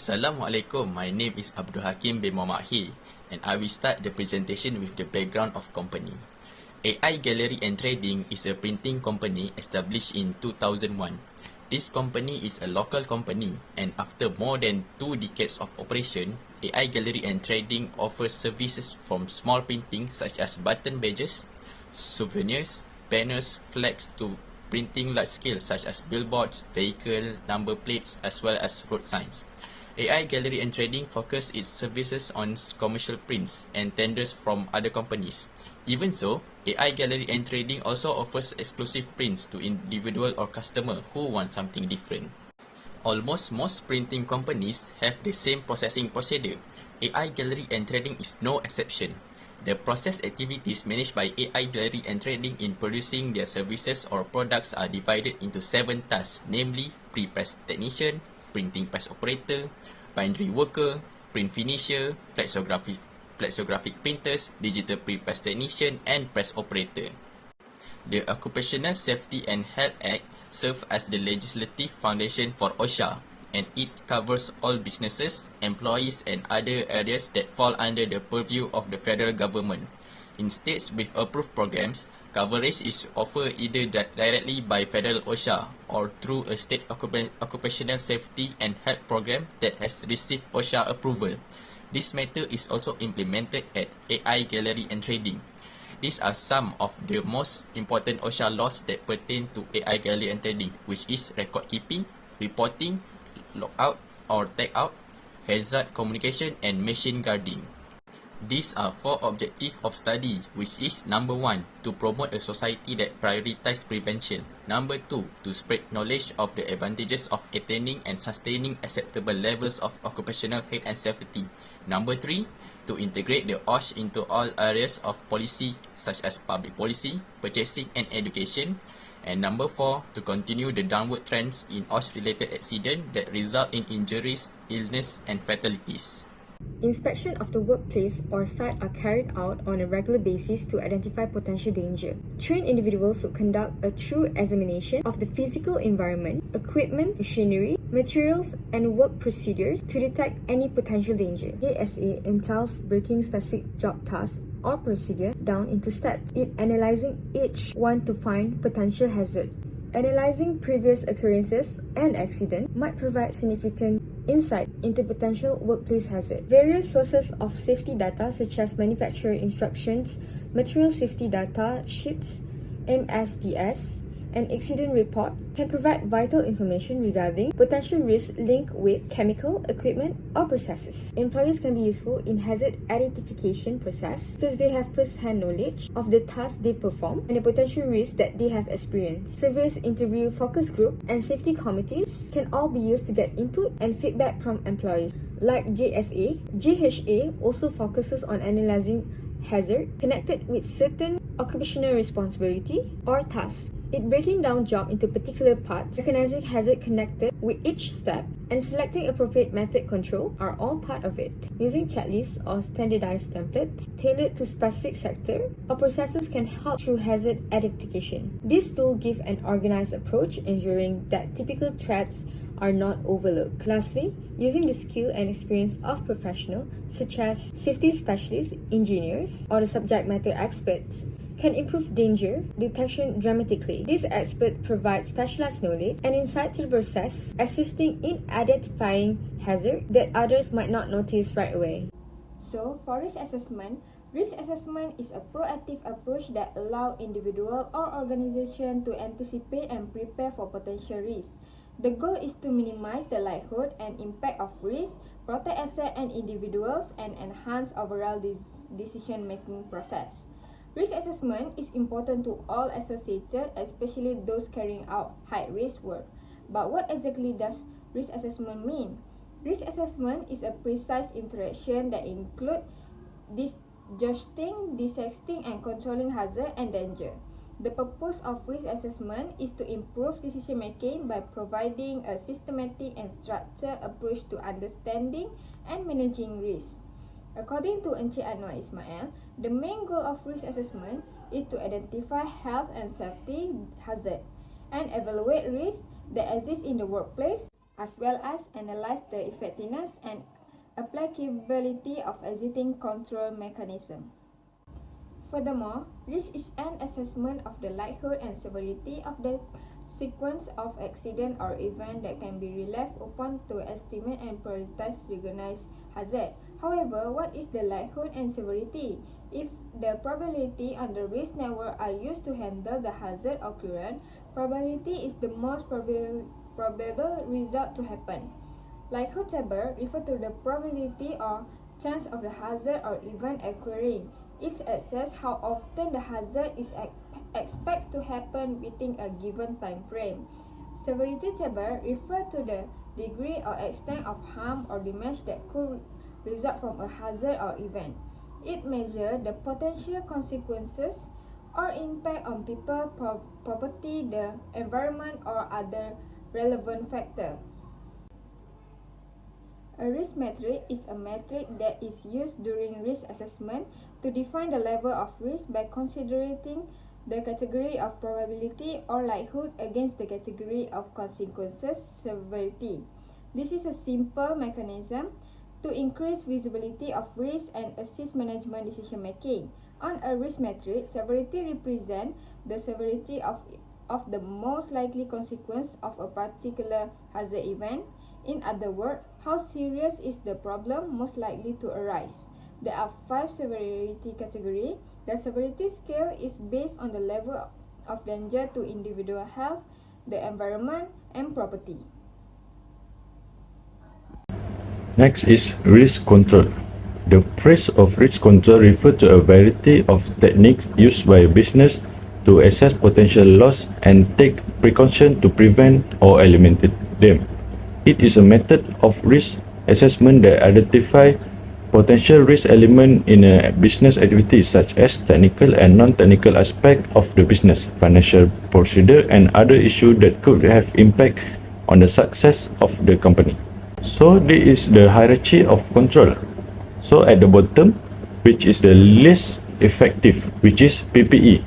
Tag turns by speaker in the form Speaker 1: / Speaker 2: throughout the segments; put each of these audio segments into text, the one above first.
Speaker 1: Assalamualaikum, my name is Abdul Hakim bin MOHD and I will start the presentation with the background of company. AI Gallery and Trading is a printing company established in 2001. This company is a local company and after more than 2 decades of operation, AI Gallery and Trading offers services from small printing such as button badges, souvenirs, banners, flags to printing large scale such as billboards, vehicle, number plates as well as road signs. AI Gallery and Trading focus its services on commercial prints and tenders from other companies. Even so, AI Gallery and Trading also offers exclusive prints to individual or customer who want something different. Almost most printing companies have the same processing procedure. AI Gallery and Trading is no exception. The process activities managed by AI Gallery and Trading in producing their services or products are divided into 7 tasks, namely pre-press technician, printing press operator, bindery worker, print finisher, flexographic printers, digital pre-press technician, and press operator. The Occupational Safety and Health Act serves as the legislative foundation for OSHA, and it covers all businesses, employees, and other areas that fall under the purview of the federal government. In states with approved programs, coverage is offered either directly by federal OSHA or through a state occupational safety and health program that has received OSHA approval. This matter is also implemented at AI Gallery and Trading. These are some of the most important OSHA laws that pertain to AI Gallery and Trading, which is record keeping, reporting, lockout or tag out, hazard communication, and machine guarding. These are 4 objectives of study, which is number 1, to promote a society that prioritizes prevention. Number 2, to spread knowledge of the advantages of attaining and sustaining acceptable levels of occupational health and safety. Number 3, to integrate the OSH into all areas of policy such as public policy, purchasing, and education. And number 4, to continue the downward trends in OSH-related accidents that result in injuries, illness, and fatalities.
Speaker 2: Inspection of the workplace or site are carried out on a regular basis to identify potential danger. Trained individuals will conduct a true examination of the physical environment, equipment, machinery, materials, and work procedures to detect any potential danger. JSA entails breaking specific job tasks or procedure down into steps, it analyzing each one to find potential hazard. Analyzing previous occurrences and accident might provide significant insight into potential workplace hazard. Various sources of safety data such as manufacturer instructions, material safety data sheets, MSDS, and accident report can provide vital information regarding potential risks linked with chemical, equipment, or processes. Employees can be useful in hazard identification process because they have first-hand knowledge of the tasks they perform and the potential risks that they have experienced. Surveys, interview, focus group, and safety committees can all be used to get input and feedback from employees. Like JSA, JHA also focuses on analyzing hazard connected with certain occupational responsibility or tasks. It breaking down job into particular parts, recognizing hazard connected with each step, and selecting appropriate method control are all part of it. Using checklists or standardized templates tailored to specific sector or processes can help through hazard identification. This tool gives an organized approach, ensuring that typical threats are not overlooked. Lastly, using the skill and experience of professionals such as safety specialists, engineers, or the subject matter experts can improve danger detection dramatically. This expert provides specialized knowledge and insight to the process, assisting in identifying hazards that others might not notice right away.
Speaker 3: So, for risk assessment is a proactive approach that allows individual or organization to anticipate and prepare for potential risks. The goal is to minimize the likelihood and impact of risk, protect assets and individuals, and enhance overall decision-making process. Risk assessment is important to all associated, especially those carrying out high-risk work. But what exactly does risk assessment mean? Risk assessment is a precise interaction that includes judging, dissecting, and controlling hazard and danger. The purpose of risk assessment is to improve decision-making by providing a systematic and structured approach to understanding and managing risk. According to Encik Anwar Ismail, the main goal of risk assessment is to identify health and safety hazards and evaluate risks that exist in the workplace as well as analyze the effectiveness and applicability of existing control mechanism. Furthermore, risk is an assessment of the likelihood and severity of the sequence of accident or event that can be relied upon to estimate and prioritize recognized hazard. However, what is the likelihood and severity? If the probability and the risk network are used to handle the hazard occurrence, probability is the most probable result to happen. Likelihood table refers to the probability or chance of the hazard or event occurring. It assesses how often the hazard is expected to happen within a given time frame. Severity table refers to the degree or extent of harm or damage that could result from a hazard or event. It measures the potential consequences or impact on people, property, the environment, or other relevant factors. A risk metric is a metric that is used during risk assessment to define the level of risk by considering the category of probability or likelihood against the category of consequences severity. This is a simple mechanism to increase visibility of risk and assist management decision making. On a risk metric, severity represents the severity of the most likely consequence of a particular hazard event. In other words, how serious is the problem most likely to arise? There are 5 severity categories. The severity scale is based on the level of danger to individual health, the environment, and property.
Speaker 4: Next is risk control. The phrase of risk control refers to a variety of techniques used by a business to assess potential loss and take precautions to prevent or eliminate them. It is a method of risk assessment that identifies potential risk elements in a business activity such as technical and non-technical aspects of the business, financial procedure, and other issues that could have impact on the success of the company. So this is the hierarchy of control. So at the bottom, which is the least effective, which is PPE.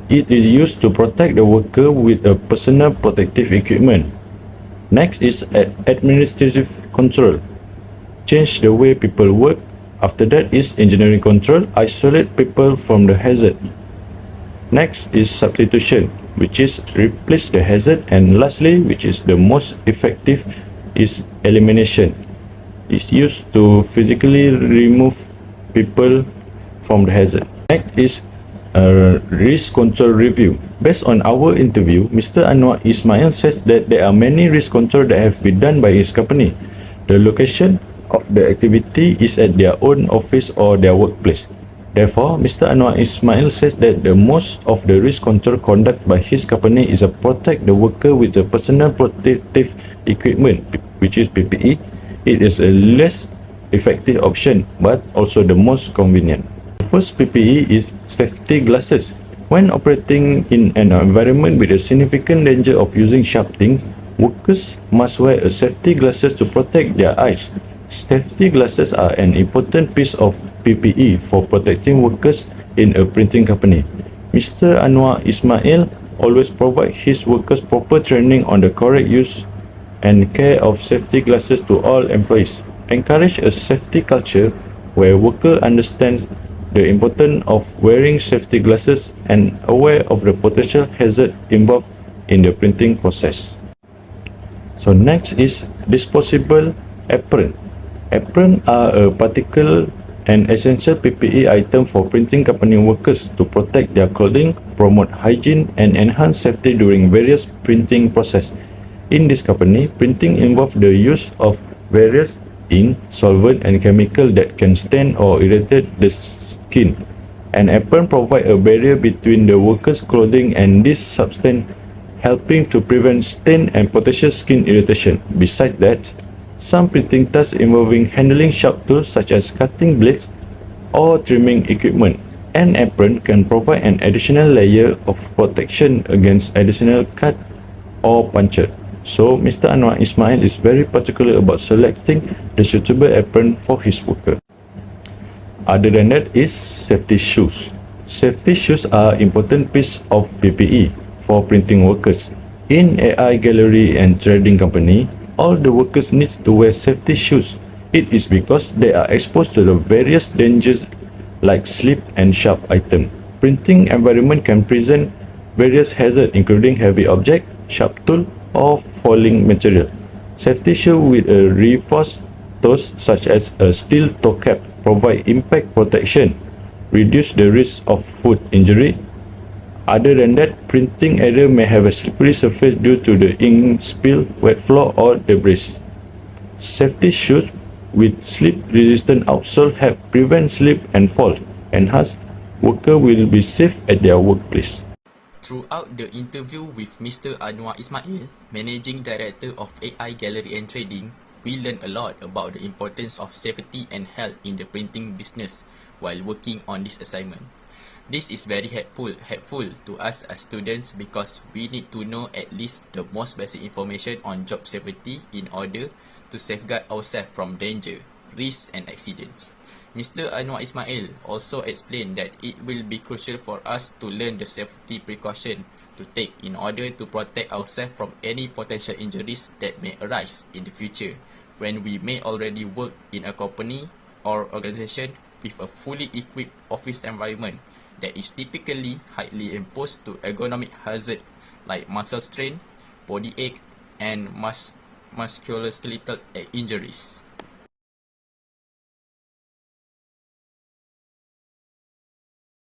Speaker 4: It is used to protect the worker with a personal protective equipment. Next is administrative control. Change the way people work. After that is engineering control. Isolate people from the hazard. Next is substitution, which is replace the hazard. And lastly, which is the most effective, is elimination. It's used to physically remove people from the hazard. Next is risk control review. Based on our interview, Mr. Anwar Ismail says that there are many risk control that have been done by his company. The location of the activity is at their own office or their workplace. Therefore, Mr. Anwar Ismail says that the most of the risk control conducted by his company is to protect the worker with the personal protective equipment, which is PPE. It is a less effective option, but also the most convenient. First PPE is safety glasses. When operating in an environment with a significant danger of using sharp things, workers must wear a safety glasses to protect their eyes. Safety glasses are an important piece of PPE for protecting workers in a printing company. Mr. Anwar Ismail always provides his workers proper training on the correct use and care of safety glasses to all employees. Encourage a safety culture where worker understands the importance of wearing safety glasses and aware of the potential hazard involved in the printing process. So next is disposable apron. Apron are a particular and essential PPE item for printing company workers to protect their clothing, promote hygiene, and enhance safety during various printing process. In this company, printing involves the use of various ink, solvent, and chemical that can stain or irritate the skin. An apron provides a barrier between the worker's clothing and this substance, helping to prevent stain and potential skin irritation. Besides that, some printing tasks involving handling sharp tools such as cutting blades or trimming equipment. An apron can provide an additional layer of protection against additional cut or puncture. So, Mr. Anwar Ismail is very particular about selecting the suitable apron for his worker. Other than that is safety shoes. Safety shoes are an important piece of PPE for printing workers. In AI gallery and trading company, all the workers need to wear safety shoes. It is because they are exposed to the various dangers like slip and sharp items. Printing environment can present various hazards including heavy object, sharp tool, or falling material. Safety shoe with a reinforced toes such as a steel toe cap provide impact protection, reduce the risk of foot injury. Other than that, printing area may have a slippery surface due to the ink spill, wet floor, or debris. Safety shoes with slip-resistant outsole help prevent slip and fall, and hence worker will be safe at their workplace.
Speaker 1: Throughout the interview with Mr. Anwar Ismail, Managing Director of AI Gallery and Trading, we learned a lot about the importance of safety and health in the printing business while working on this assignment. This is very helpful to us as students because we need to know at least the most basic information on job safety in order to safeguard ourselves from danger, risks and accidents. Mr. Anwar Ismail also explained that it will be crucial for us to learn the safety precaution to take in order to protect ourselves from any potential injuries that may arise in the future when we may already work in a company or organization with a fully equipped office environment that is typically highly exposed to ergonomic hazards like muscle strain, body ache, and musculoskeletal injuries.